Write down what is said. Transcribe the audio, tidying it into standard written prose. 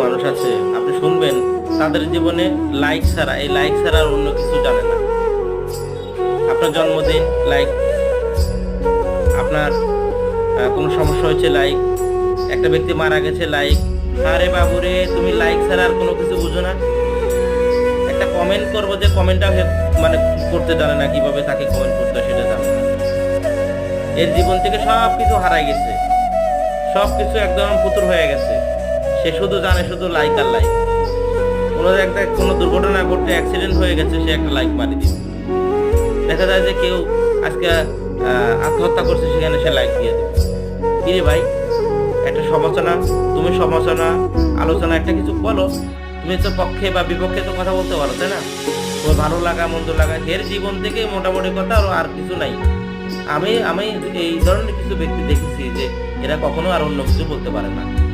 মানুষ আছে, আপনি শুনবেন তাদের জীবনে লাইক ছাড়া, এই লাইক ছাড়া আর অন্য কিছু জানে না। আপনার জন্মদিন লাইক, আপনার কোনো সমস্যা হয়েছে লাইক, একটা ব্যক্তি মারা গেছে লাইক। আরে বাবুরে, তুমি লাইক ছাড়া আর কোনো কিছু বুঝো না? একটা কমেন্ট করবো, যে কমেন্টটা মানে করতে জানে না, কিভাবে তাকে কমেন্ট করতে হয় সেটা জানে না। এর জীবন থেকে সব কিছু হারাই গেছে, সব কিছু একদম পুতুর হয়ে গেছে। সে শুধু জানে শুধু লাইক আর লাইক। কোনো দুর্ঘটনা ঘটে, অ্যাক্সিডেন্ট হয়ে গেছে, সে একটা লাইক মারি দিবে। দেখা যায় যে কেউ আজকে আত্মহত্যা করছে, সেখানে সে লাইক দিয়ে দেবে। কিরে ভাই, একটা সমালোচনা, তুমি সমালোচনা আলোচনা একটা কিছু বলো, তুমি তো পক্ষে বা বিপক্ষে তো কথা বলতে পারো, তাই না? তোমার ভালো লাগা মন্দ লাগা, এর জীবন থেকে মোটামুটি কথা আর কিছু নাই। আমি আমি এই ধরনের কিছু ব্যক্তি দেখেছি যে এরা কখনো আর অন্য কিছু বলতে পারে না।